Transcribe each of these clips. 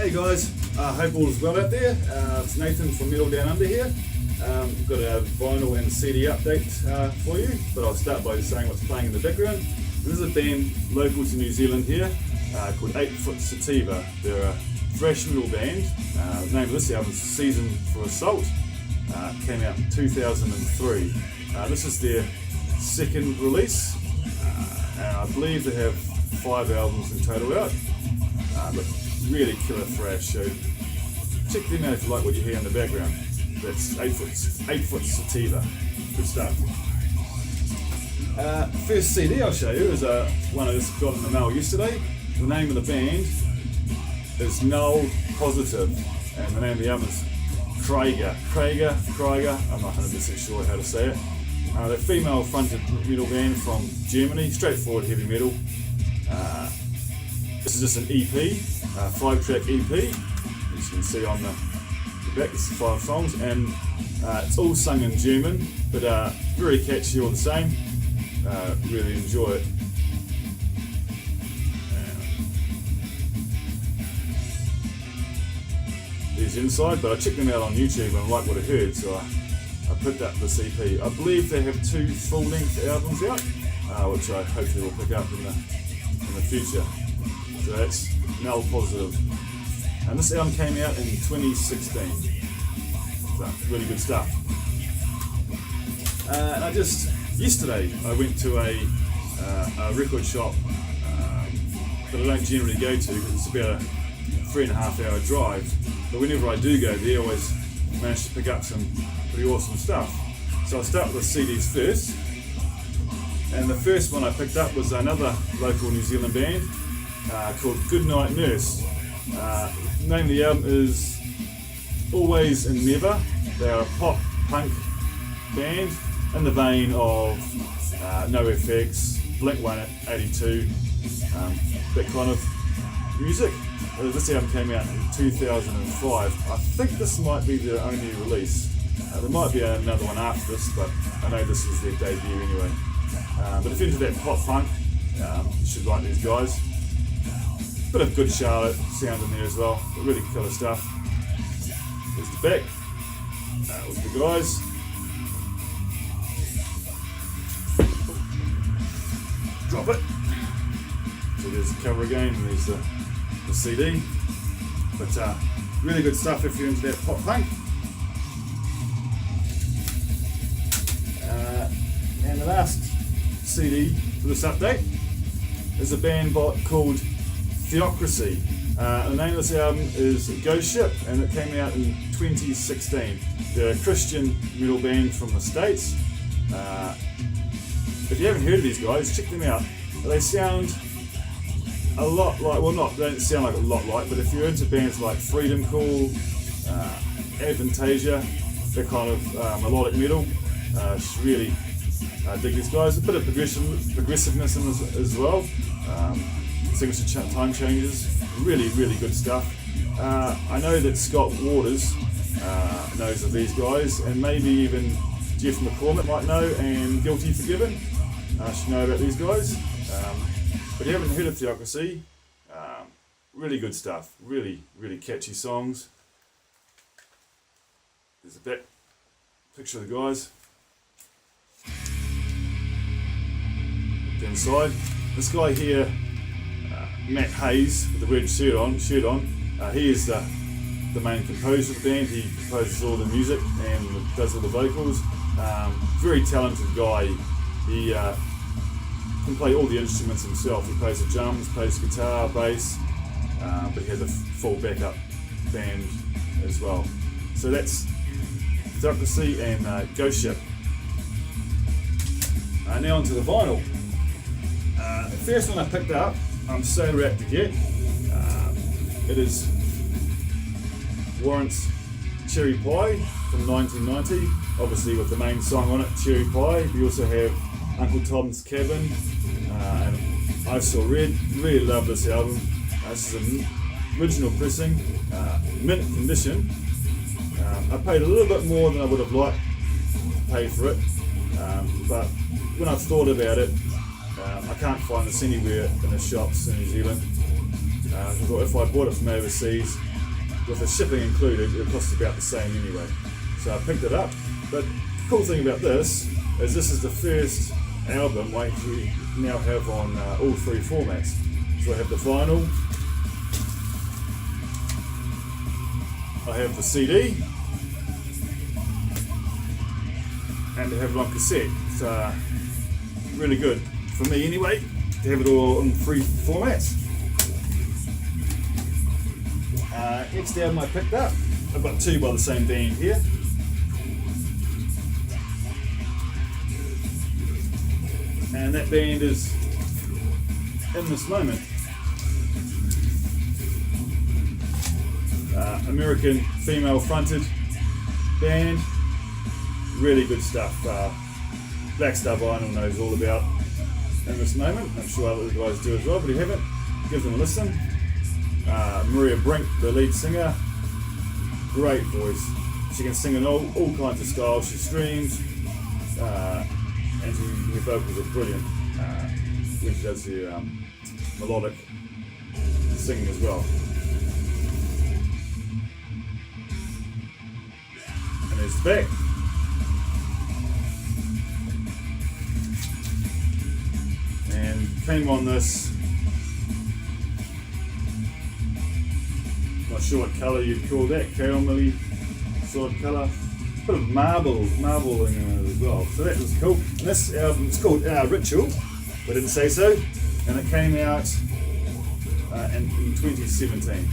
Hey guys, hope all is well out there. It's Nathan from Metal Down Under here. We've got a vinyl and CD update for you, but I'll start by saying what's playing in the background. This is a band local to New Zealand here called 8 Foot Sativa. They're a thrash metal band. The name of this album is Season for Assault. Came out in 2003. This is their second release, and I believe they have 5 albums in total out. But really killer thrash, so check them out if you like what you hear in the background. That's 8 Foot Sativa. Good stuff. First CD I'll show you is one I just got in the mail yesterday. The name of the band is Null Positive, and the name of the album is Krieger. I'm not 100% sure how to say it. They're a female fronted metal band from Germany, straightforward heavy metal. This is just an EP, 5-track EP, as you can see on the back. It's 5 songs, and it's all sung in German, but very catchy all the same. Really enjoy it. There's the inside, but I checked them out on YouTube and I liked what I heard, so I picked up this EP. I believe they have 2 full-length albums out, which I hopefully will pick up in the future. So that's Null Positive. And this album came out in 2016. So really good stuff. And yesterday I went to a record shop that I don't generally go to because it's about a 3.5 hour drive. But whenever I do go there, I always manage to pick up some pretty awesome stuff. So I'll start with the CDs first. And the first one I picked up was another local New Zealand band called Goodnight Nurse. The name of the album is Always and Never. They are a pop punk band in the vein of NoFX, Blink-182, that kind of music. This album came out in 2005. I think this might be their only release. There might be another one after this, but I know this is their debut anyway. But if you're into that pop punk, you should like these guys. Bit of Good Charlotte sound in there as well, but really killer stuff. There's the back with the guys. Drop it. So there's the cover again, and there's the CD. But really good stuff if you're into that pop punk. And the last CD for this update is a band called Theocracy. The name of this album is Ghost Ship, and it came out in 2016. They're a Christian metal band from the States. If you haven't heard of these guys, check them out. They sound a lot like, well, they don't sound like a lot like, but if you're into bands like Freedom Call, Advantasia, that kind of melodic metal, really dig these guys. A bit of progressiveness in this as well. Signature time changes, really good stuff. I know that Scott Waters knows of these guys, and maybe even Jeff McCormick might know, and Guilty Forgiven should know about these guys. But if you haven't heard of Theocracy, really good stuff, really catchy songs. There's a back picture of the guys. Inside, this guy here, Matt Hayes, with the red shirt on, he is the main composer of the band. He composes all the music and does all the vocals. Very talented guy. He can play all the instruments himself. He plays the drums, plays guitar, bass, but he has a full backup band as well. So that's Theocracy and Ghost Ship. Now onto the vinyl. The first one I picked up, I'm so rapt to get. It is Warrant's Cherry Pie from 1990, obviously with the main song on it, Cherry Pie. We also have Uncle Tom's Cabin and I Saw Red. Really love this album. This is an original pressing, mint condition. I paid a little bit more than I would have liked to pay for it, but when I thought about it, I can't find this anywhere in the shops in New Zealand. I thought if I bought it from overseas, with the shipping included, it costs about the same anyway. So I picked it up. But the cool thing about this is the first album I actually now have on all three formats. So I have the vinyl, I have the CD, and I have it on cassette. It's really good for me anyway to have it all in three formats. Next album I picked up, I've got two by the same band here. And that band is In This Moment. American female fronted band, really good stuff. Black Star Vinyl knows all about In This Moment. I'm sure other guys do as well, but if you haven't, give them a listen. Maria Brink, the lead singer, great voice. She can sing in all kinds of styles. She streams, and her vocals are brilliant when she does her melodic singing as well. And there's the back. And came on this, not sure what colour you'd call that, caramelly sort of colour, bit of marbling in it as well, so that was cool. And this album, it's called Ritual, I didn't say so, and it came out in 2017,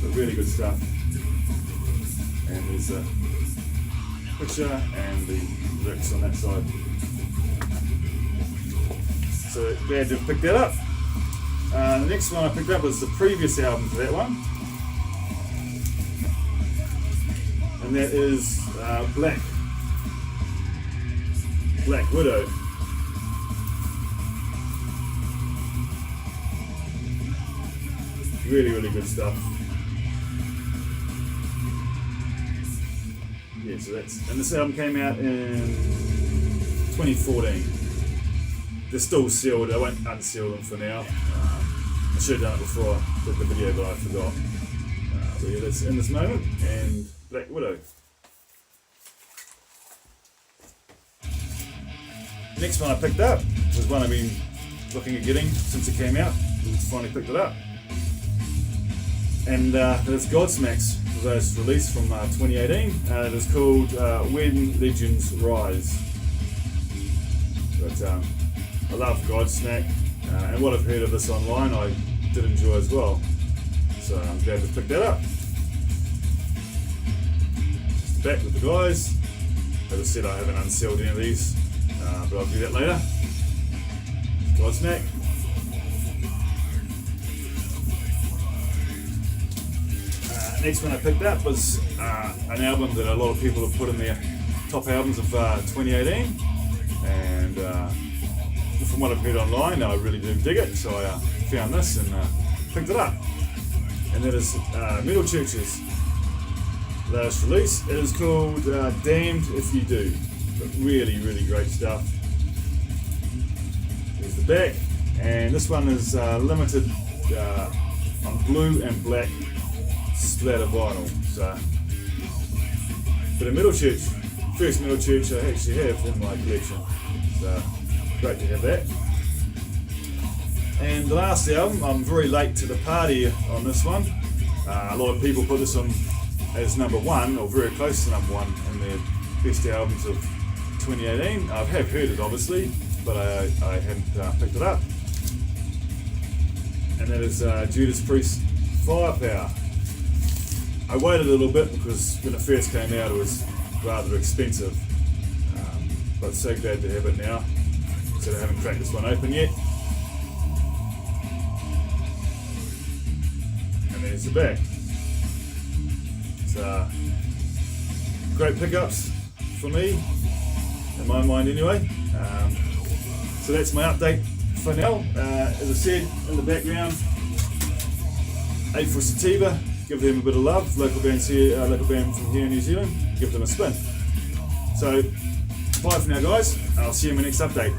so really good stuff. And there's a picture and the lyrics on that side. So glad to have picked that up. The next one I picked up was the previous album to that one, and that is Black Widow. Really good stuff. Yeah, so and this album came out in 2014. They're still sealed. I won't unseal them for now. I should have done it before I did the video, but I forgot. But yeah, that's In This Moment and Black Widow. Next one I picked up was one I've been looking at getting since it came out. I finally picked it up. And it's Godsmack's first release from 2018. It is called When Legends Rise. But I love Godsmack, and what I've heard of this online I did enjoy as well. So I'm glad to pick that up. Just back with the guys. As I said, I haven't unsealed any of these, but I'll do that later. Godsmack. Next one I picked up was an album that a lot of people have put in their top albums of 2018, and from what I've heard online, I really do dig it, so I found this and picked it up. And that is Metal Church's latest release. It is called Damned If You Do, but really great stuff. There's the back, and this one is limited on blue and black splatter vinyl. So, but a Metal Church, first Metal Church I actually have in my collection. So great to have that. And the last album, I'm very late to the party on this one. A lot of people put this on as number one, or very close to number one in their best albums of 2018. I have heard it obviously, but I hadn't picked it up. And that is Judas Priest Firepower. I waited a little bit because when it first came out it was rather expensive, but so glad to have it now. So I haven't cracked this one open yet. And there's the back. So great pickups for me, in my mind anyway. So that's my update for now. As I said in the background, April Sativa, give them a bit of love. Local bands here, local band from here in New Zealand, give them a spin. So bye for now guys, I'll see you in my next update.